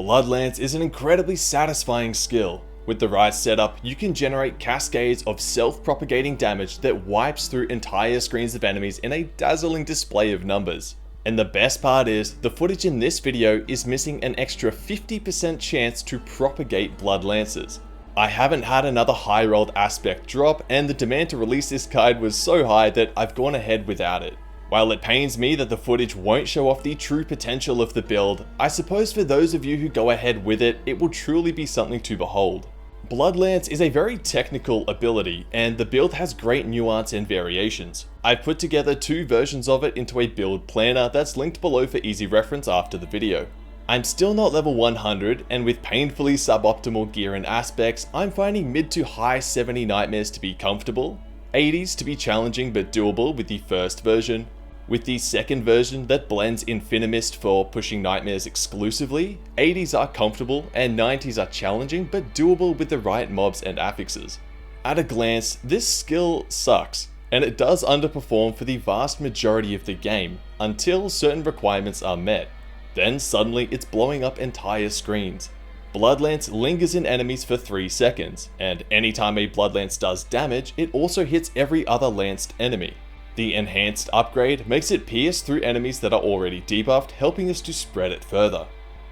Bloodlance is an incredibly satisfying skill. With the right setup, you can generate cascades of self-propagating damage that wipes through entire screens of enemies in a dazzling display of numbers. And the best part is, the footage in this video is missing an extra 50% chance to propagate Bloodlancers. I haven't had another high rolled aspect drop, and the demand to release this guide was so high that I've gone ahead without it. While it pains me that the footage won't show off the true potential of the build, I suppose for those of you who go ahead with it, it will truly be something to behold. Bloodlance is a very technical ability, and the build has great nuance and variations. I've put together 2 versions of it into a build planner that's linked below for easy reference after the video. I'm still not level 100, and with painfully suboptimal gear and aspects, I'm finding mid to high 70 nightmares to be comfortable, 80s to be challenging but doable with the first version. With the second version that blends Infinimist for pushing nightmares exclusively, 80s are comfortable and 90s are challenging but doable with the right mobs and affixes. At a glance, this skill sucks, and it does underperform for the vast majority of the game, until certain requirements are met. Then suddenly it's blowing up entire screens. Bloodlance lingers in enemies for 3 seconds, and anytime a Bloodlance does damage, it also hits every other lanced enemy. The enhanced upgrade makes it pierce through enemies that are already debuffed, helping us to spread it further.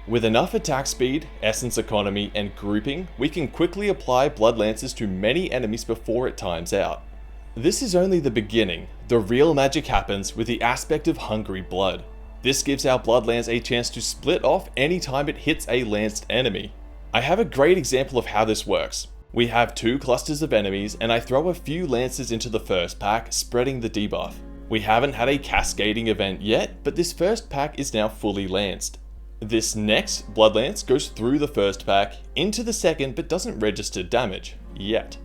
With enough attack speed, essence economy, and grouping, we can quickly apply Bloodlances to many enemies before it times out. This is only the beginning. The real magic happens with the aspect of Hungry Blood. This gives our Bloodlance a chance to split off anytime it hits a lanced enemy. I have a great example of how this works. We have 2 clusters of enemies, and I throw a few lances into the first pack, spreading the debuff. We haven't had a cascading event yet, but this first pack is now fully lanced. This next Bloodlance goes through the first pack, into the second, but doesn't register damage, yet.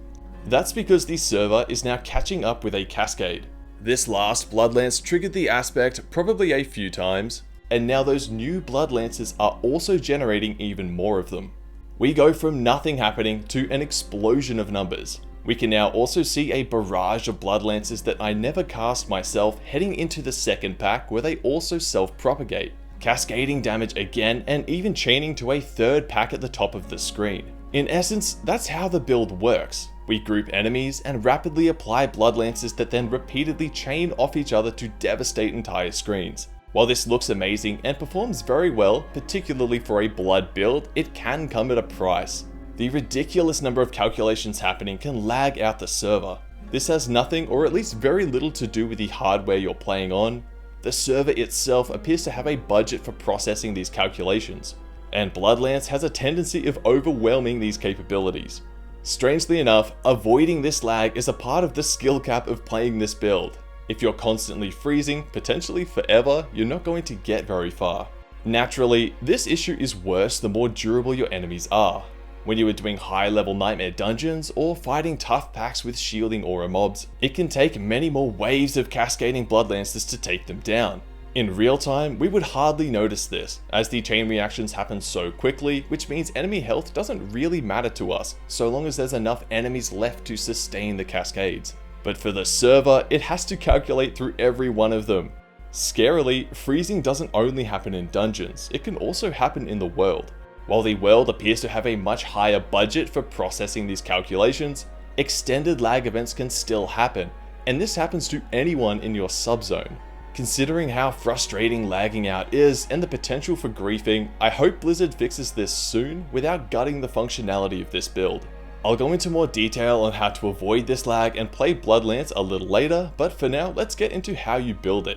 That's because the server is now catching up with a cascade. This last Bloodlance triggered the aspect probably a few times, and now those new Bloodlances are also generating even more of them. We go from nothing happening to an explosion of numbers. We can now also see a barrage of Bloodlances that I never cast myself heading into the second pack, where they also self-propagate, cascading damage again and even chaining to a third pack at the top of the screen. In essence, that's how the build works. We group enemies and rapidly apply Bloodlances that then repeatedly chain off each other to devastate entire screens. While this looks amazing and performs very well, particularly for a blood build, it can come at a price. The ridiculous number of calculations happening can lag out the server. This has nothing, or at least very little, to do with the hardware you're playing on. The server itself appears to have a budget for processing these calculations, and Bloodlance has a tendency of overwhelming these capabilities. Strangely enough, avoiding this lag is a part of the skill cap of playing this build. If you're constantly freezing, potentially forever, you're not going to get very far. Naturally, this issue is worse the more durable your enemies are. When you are doing high level nightmare dungeons or fighting tough packs with shielding aura mobs, it can take many more waves of cascading Bloodlances to take them down. In real time, we would hardly notice this, as the chain reactions happen so quickly, which means enemy health doesn't really matter to us, so long as there's enough enemies left to sustain the cascades. But for the server, it has to calculate through every one of them. Scarily, freezing doesn't only happen in dungeons, it can also happen in the world. While the world appears to have a much higher budget for processing these calculations, extended lag events can still happen, and this happens to anyone in your subzone. Considering how frustrating lagging out is and the potential for griefing, I hope Blizzard fixes this soon without gutting the functionality of this build. I'll go into more detail on how to avoid this lag and play Bloodlance a little later, but for now, let's get into how you build it.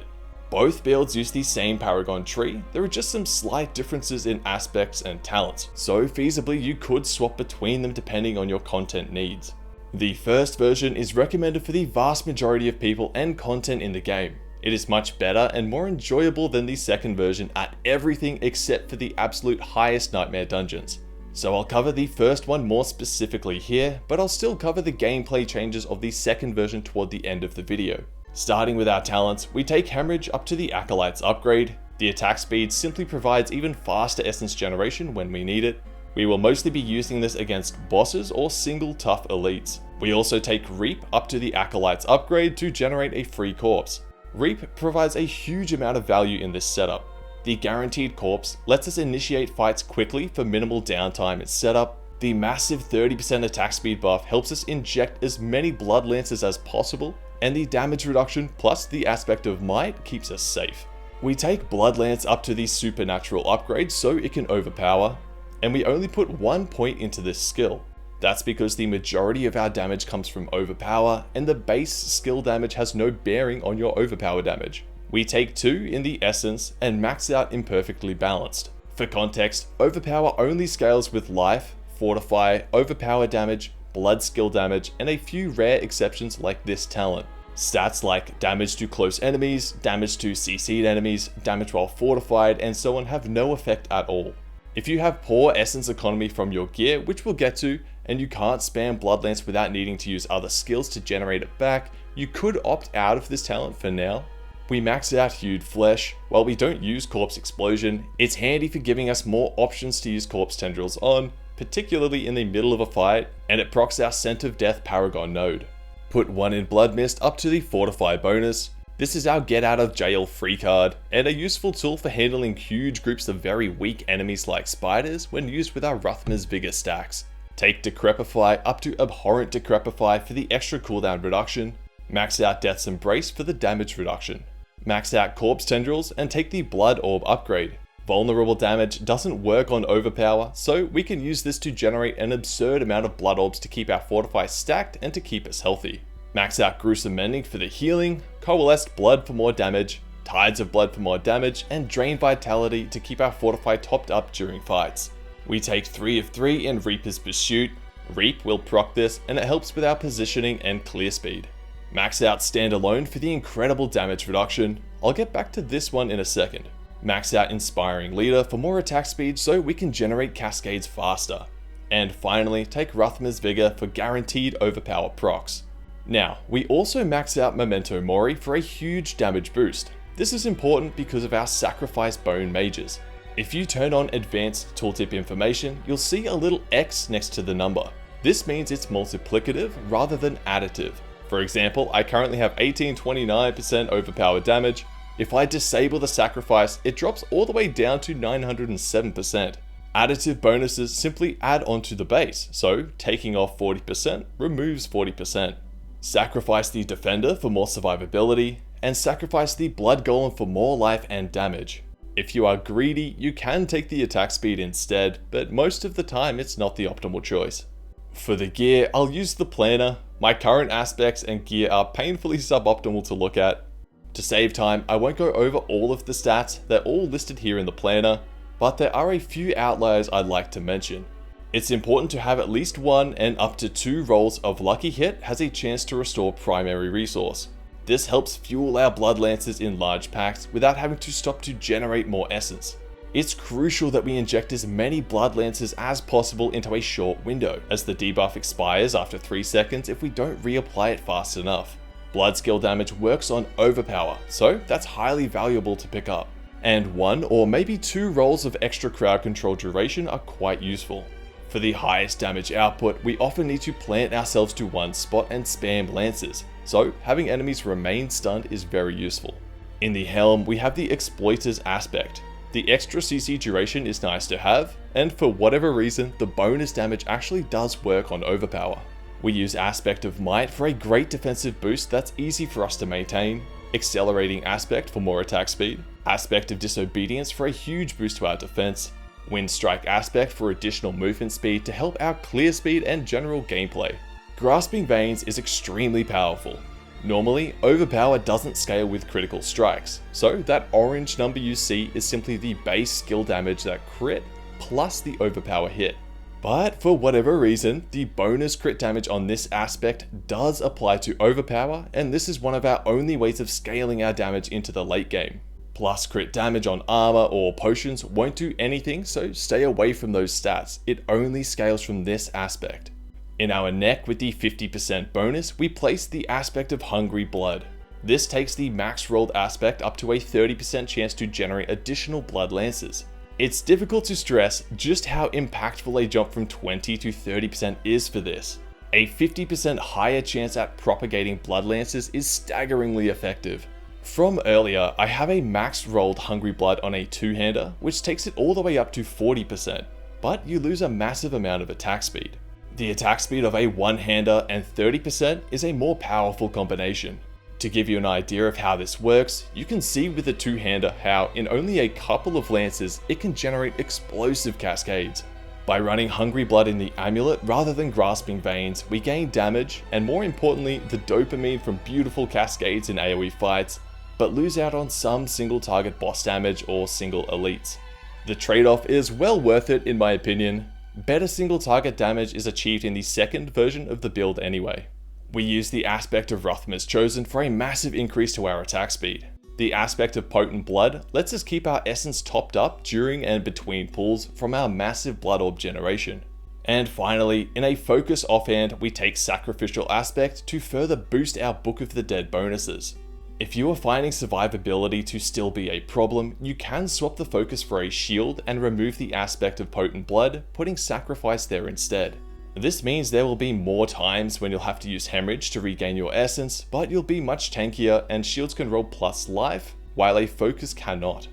Both builds use the same Paragon tree, there are just some slight differences in aspects and talents, so feasibly you could swap between them depending on your content needs. The first version is recommended for the vast majority of people and content in the game. It is much better and more enjoyable than the second version at everything except for the absolute highest nightmare dungeons. So I'll cover the first one more specifically here, but I'll still cover the gameplay changes of the second version toward the end of the video. Starting with our talents, we take Hemorrhage up to the Acolyte's upgrade. The attack speed simply provides even faster essence generation when we need it. We will mostly be using this against bosses or single tough elites. We also take Reap up to the Acolyte's upgrade to generate a free corpse. Reap provides a huge amount of value in this setup. The guaranteed corpse lets us initiate fights quickly for minimal downtime in setup. The massive 30% attack speed buff helps us inject as many blood lances as possible, and the damage reduction plus the aspect of might keeps us safe. We take blood lance up to the supernatural upgrade so it can overpower, and we only put 1 point into this skill. That's because the majority of our damage comes from overpower, and the base skill damage has no bearing on your overpower damage. We take 2 in the essence and max out imperfectly balanced. For context, overpower only scales with life, fortify, overpower damage, blood skill damage, and a few rare exceptions like this talent. Stats like damage to close enemies, damage to CC'd enemies, damage while fortified, and so on have no effect at all. If you have poor essence economy from your gear, which we'll get to, and you can't spam blood lance without needing to use other skills to generate it back, you could opt out of this talent for now. We max out Hewed Flesh. While we don't use Corpse Explosion, it's handy for giving us more options to use Corpse Tendrils on, particularly in the middle of a fight, and it procs our Scent of Death Paragon node. Put 1 in Blood Mist up to the Fortify bonus. This is our get out of jail free card, and a useful tool for handling huge groups of very weak enemies like spiders when used with our Ruthma's Vigor stacks. Take Decrepify up to Abhorrent Decrepify for the extra cooldown reduction. Max out Death's Embrace for the damage reduction. Max out Corpse Tendrils and take the Blood Orb upgrade. Vulnerable damage doesn't work on overpower, so we can use this to generate an absurd amount of Blood Orbs to keep our Fortify stacked and to keep us healthy. Max out Gruesome Mending for the healing, Coalesced Blood for more damage, Tides of Blood for more damage, and Drain Vitality to keep our Fortify topped up during fights. We take 3 of 3 in Reaper's Pursuit. Reap will proc this, and it helps with our positioning and clear speed. Max out Standalone for the incredible damage reduction. I'll get back to this one in a second. Max out Inspiring Leader for more attack speed so we can generate cascades faster. And finally, take Ruthma's Vigor for guaranteed overpower procs. Now, we also max out Memento Mori for a huge damage boost. This is important because of our Sacrifice Bone Mages. If you turn on Advanced Tooltip information, you'll see a little X next to the number. This means it's multiplicative rather than additive. For example, I currently have 1829% overpower damage. If I disable the sacrifice, it drops all the way down to 907%. Additive bonuses simply add onto the base, so taking off 40% removes 40%. Sacrifice the Defender for more survivability, and sacrifice the Blood Golem for more life and damage. If you are greedy, you can take the attack speed instead, but most of the time it's not the optimal choice. For the gear, I'll use the planner. My current aspects and gear are painfully suboptimal to look at. To save time, I won't go over all of the stats, they're all listed here in the planner, but there are a few outliers I'd like to mention. It's important to have at least 1 and up to 2 rolls of Lucky Hit has a chance to restore primary resource. This helps fuel our blood lances in large packs without having to stop to generate more essence. It's crucial that we inject as many blood lances as possible into a short window, as the debuff expires after 3 seconds if we don't reapply it fast enough. Blood skill damage works on overpower, so that's highly valuable to pick up. And 1 or maybe 2 rolls of extra crowd control duration are quite useful. For the highest damage output, we often need to plant ourselves to one spot and spam lances, so having enemies remain stunned is very useful. In the Helm, we have the Exploiter's aspect. The extra CC duration is nice to have, and for whatever reason, the bonus damage actually does work on overpower. We use Aspect of Might for a great defensive boost that's easy for us to maintain, Accelerating Aspect for more attack speed, Aspect of Disobedience for a huge boost to our defense, Wind Strike Aspect for additional movement speed to help our clear speed and general gameplay. Grasping Veins is extremely powerful. Normally, overpower doesn't scale with critical strikes, so that orange number you see is simply the base skill damage that crit plus the overpower hit. But for whatever reason, the bonus crit damage on this aspect does apply to overpower, and this is one of our only ways of scaling our damage into the late game. Plus crit damage on armor or potions won't do anything, so stay away from those stats. It only scales from this aspect. In our neck with the 50% bonus, we place the aspect of Hungry Blood. This takes the max rolled aspect up to a 30% chance to generate additional blood lances. It's difficult to stress just how impactful a jump from 20 to 30% is for this. A 50% higher chance at propagating blood lances is staggeringly effective. From earlier, I have a max rolled Hungry Blood on a 2-hander, which takes it all the way up to 40%, but you lose a massive amount of attack speed. The attack speed of a 1-hander and 30% is a more powerful combination. To give you an idea of how this works, you can see with the 2-hander how in only a couple of lances it can generate explosive cascades. By running Hungry Blood in the amulet rather than Grasping Veins, we gain damage and more importantly the dopamine from beautiful cascades in AoE fights, but lose out on some single target boss damage or single elites. The trade-off is well worth it in my opinion. Better single target damage is achieved in the second version of the build anyway. We use the aspect of Ruthma's Chosen for a massive increase to our attack speed. The aspect of Potent Blood lets us keep our essence topped up during and between pulls from our massive blood orb generation. And finally, in a focus offhand, we take Sacrificial Aspect to further boost our Book of the Dead bonuses. If you are finding survivability to still be a problem, you can swap the focus for a shield and remove the aspect of Potent Blood, putting Sacrifice there instead. This means there will be more times when you'll have to use Hemorrhage to regain your essence, but you'll be much tankier and shields can roll plus life, while a focus cannot.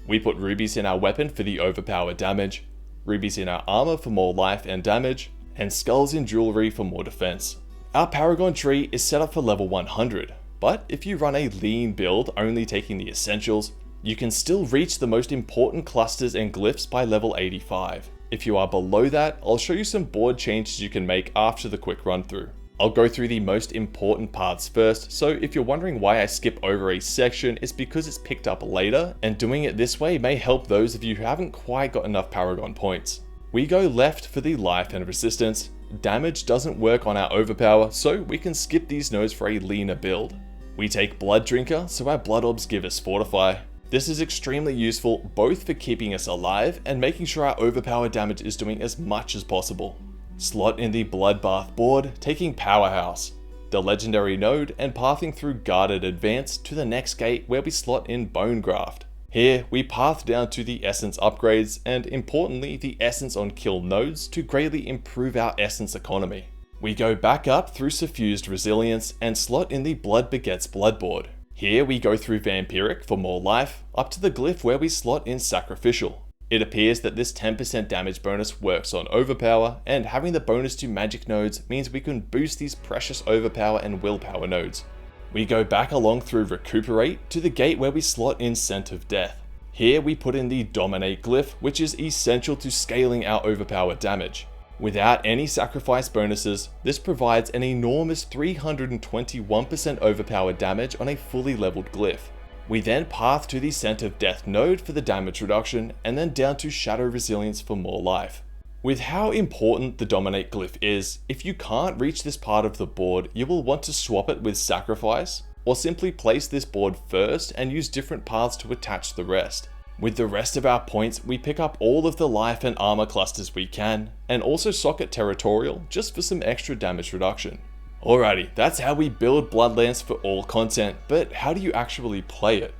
We put rubies in our weapon for the overpowered damage, rubies in our armor for more life and damage, and skulls in jewelry for more defense. Our Paragon tree is set up for level 100, but if you run a lean build only taking the essentials, you can still reach the most important clusters and glyphs by level 85. If you are below that, I'll show you some board changes you can make after the quick run through. I'll go through the most important parts first, so if you're wondering why I skip over a section, it's because it's picked up later, and doing it this way may help those of you who haven't quite got enough Paragon points. We go left for the life and resistance. Damage doesn't work on our overpower, so we can skip these nodes for a leaner build. We take Blood Drinker, so our blood orbs give us Fortify. This is extremely useful both for keeping us alive and making sure our overpower damage is doing as much as possible. Slot in the Bloodbath board, taking Powerhouse, the legendary node, and pathing through Guarded Advance to the next gate where we slot in Bone Graft. Here we path down to the essence upgrades and importantly the essence on kill nodes to greatly improve our essence economy. We go back up through Suffused Resilience and slot in the Blood Begets Blood board. Here we go through Vampiric for more life, up to the glyph where we slot in Sacrificial. It appears that this 10% damage bonus works on overpower, and having the bonus to magic nodes means we can boost these precious overpower and willpower nodes. We go back along through Recuperate to the gate where we slot in Scent of Death. Here we put in the Dominate glyph, which is essential to scaling our overpower damage. Without any sacrifice bonuses, this provides an enormous 321% overpower damage on a fully leveled glyph. We then path to the Scent of Death node for the damage reduction, and then down to Shadow Resilience for more life. With how important the Dominate glyph is, if you can't reach this part of the board, you will want to swap it with Sacrifice, or simply place this board first and use different paths to attach the rest. With the rest of our points, we pick up all of the life and armor clusters we can, and also socket Territorial just for some extra damage reduction. Alrighty, that's how we build Bloodlance for all content, but how do you actually play it?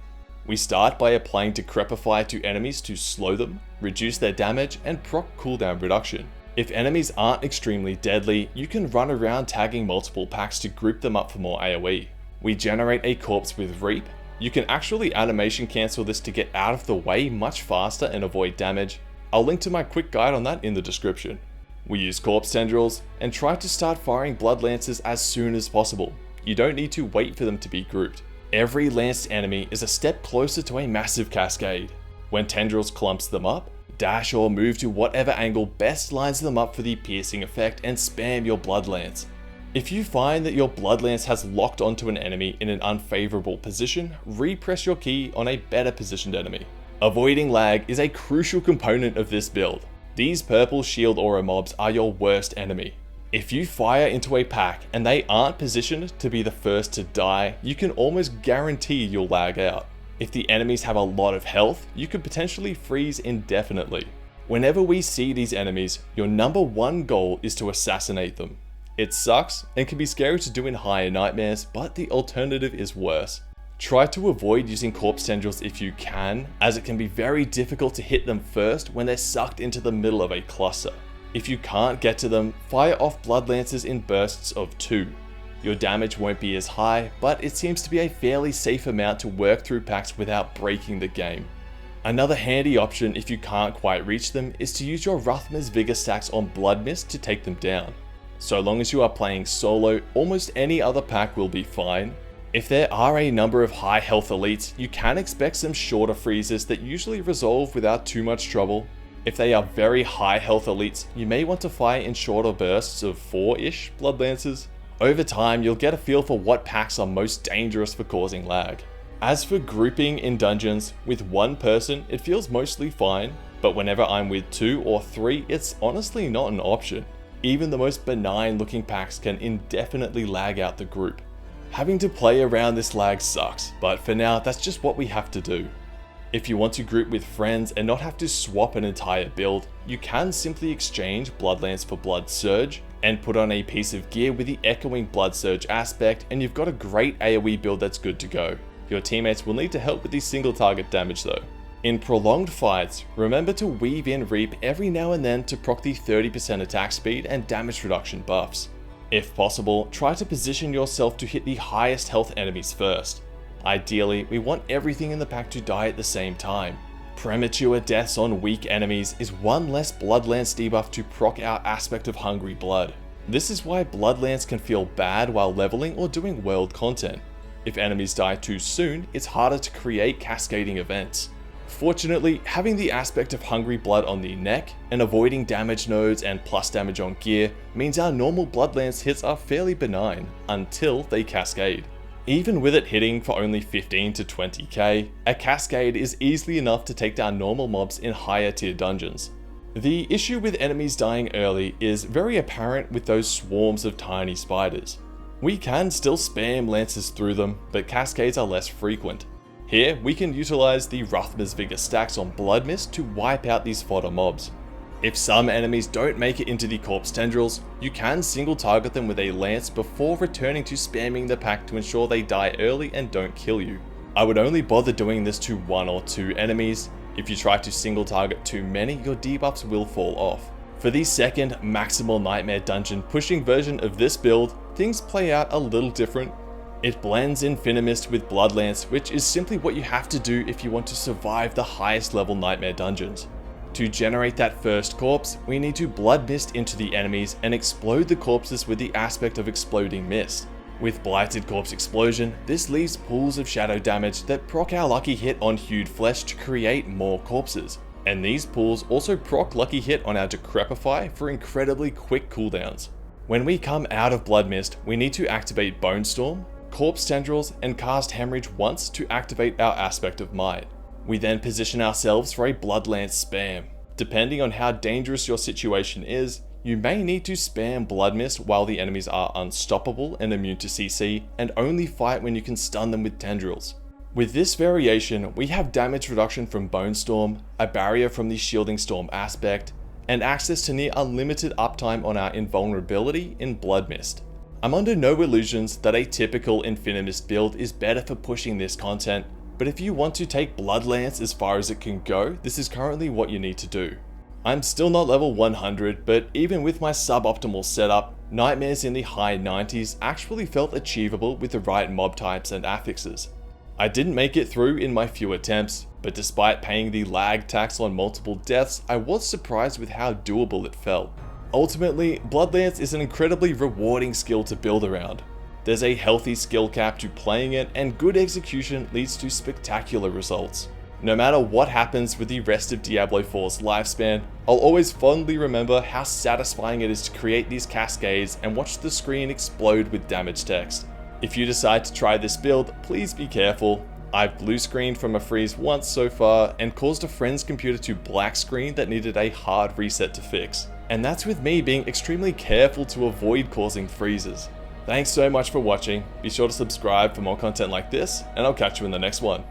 We start by applying Decrepify to enemies to slow them, reduce their damage, and proc cooldown reduction. If enemies aren't extremely deadly, you can run around tagging multiple packs to group them up for more AoE. We generate a corpse with Reap. You can actually animation cancel this to get out of the way much faster and avoid damage. I'll link to my quick guide on that in the description. We use Corpse Tendrils and try to start firing Blood Lances as soon as possible. You don't need to wait for them to be grouped. Every lanced enemy is a step closer to a massive cascade. When Tendrils clumps them up, dash or move to whatever angle best lines them up for the piercing effect and spam your Blood Lance. If you find that your Blood Lance has locked onto an enemy in an unfavorable position, repress your key on a better positioned enemy. Avoiding lag is a crucial component of this build. These purple shield aura mobs are your worst enemy. If you fire into a pack and they aren't positioned to be the first to die, you can almost guarantee you'll lag out. If the enemies have a lot of health, you could potentially freeze indefinitely. Whenever we see these enemies, your number one goal is to assassinate them. It sucks and can be scary to do in higher nightmares, but the alternative is worse. Try to avoid using Corpse Tendrils if you can, as it can be very difficult to hit them first when they're sucked into the middle of a cluster. If you can't get to them, fire off Blood Lances in bursts of 2. Your damage won't be as high, but it seems to be a fairly safe amount to work through packs without breaking the game. Another handy option if you can't quite reach them is to use your Ruthma's Vigor stacks on Blood Mist to take them down. So long as you are playing solo, almost any other pack will be fine. If there are a number of high health elites, you can expect some shorter freezes that usually resolve without too much trouble. If they are very high health elites, you may want to fight in shorter bursts of 4-ish Blood Lancers. Over time, you'll get a feel for what packs are most dangerous for causing lag. As for grouping in dungeons, with one person it feels mostly fine, but whenever I'm with 2 or 3 it's honestly not an option. Even the most benign looking packs can indefinitely lag out the group. Having to play around this lag sucks, but for now that's just what we have to do. If you want to group with friends and not have to swap an entire build, you can simply exchange Bloodlance for Blood Surge, and put on a piece of gear with the echoing Blood Surge aspect and you've got a great AoE build that's good to go. Your teammates will need to help with the single target damage though. In prolonged fights, remember to weave in Reap every now and then to proc the 30% attack speed and damage reduction buffs. If possible, try to position yourself to hit the highest health enemies first. Ideally, we want everything in the pack to die at the same time. Premature deaths on weak enemies is one less Bloodlance debuff to proc our aspect of Hungry Blood. This is why Bloodlance can feel bad while leveling or doing world content. If enemies die too soon, it's harder to create cascading events. Fortunately, having the aspect of Hungry Blood on the neck and avoiding damage nodes and plus damage on gear means our normal Bloodlance hits are fairly benign until they cascade. Even with it hitting for only 15 to 20k, a cascade is easily enough to take down normal mobs in higher tier dungeons. The issue with enemies dying early is very apparent with those swarms of tiny spiders. We can still spam lances through them, but cascades are less frequent. Here, we can utilize the Ruthma's Vigor stacks on Blood Mist to wipe out these fodder mobs. If some enemies don't make it into the corpse tendrils, you can single target them with a lance before returning to spamming the pack to ensure they die early and don't kill you. I would only bother doing this to 1 or 2 enemies. If you try to single target too many, your debuffs will fall off. For the second Maximal Nightmare Dungeon pushing version of this build, things play out a little different. It blends Infinimist with Bloodlance, which is simply what you have to do if you want to survive the highest level Nightmare dungeons. To generate that first corpse, we need to Blood Mist into the enemies and explode the corpses with the aspect of Exploding Mist. With Blighted Corpse Explosion, this leaves pools of shadow damage that proc our lucky hit on Hewed Flesh to create more corpses. And these pools also proc lucky hit on our Decrepify for incredibly quick cooldowns. When we come out of Blood Mist, we need to activate Bone Storm, Corpse Tendrils, and cast Hemorrhage once to activate our Aspect of Might. We then position ourselves for a Bloodlance spam. Depending on how dangerous your situation is, you may need to spam Blood Mist while the enemies are unstoppable and immune to CC, and only fight when you can stun them with Tendrils. With this variation, we have damage reduction from Bone Storm, a barrier from the Shielding Storm aspect, and access to near unlimited uptime on our Invulnerability in Blood Mist. I'm under no illusions that a typical Infinimist build is better for pushing this content, but if you want to take Bloodlance as far as it can go, this is currently what you need to do. I'm still not level 100, but even with my suboptimal setup, nightmares in the high 90s actually felt achievable with the right mob types and affixes. I didn't make it through in my few attempts, but despite paying the lag tax on multiple deaths, I was surprised with how doable it felt. Ultimately, Bloodlance is an incredibly rewarding skill to build around. There's a healthy skill cap to playing it, and good execution leads to spectacular results. No matter what happens with the rest of Diablo 4's lifespan, I'll always fondly remember how satisfying it is to create these cascades and watch the screen explode with damage text. If you decide to try this build, please be careful. I've blue screened from a freeze once so far and caused a friend's computer to black screen that needed a hard reset to fix. And that's with me being extremely careful to avoid causing freezes. Thanks so much for watching, be sure to subscribe for more content like this, and I'll catch you in the next one.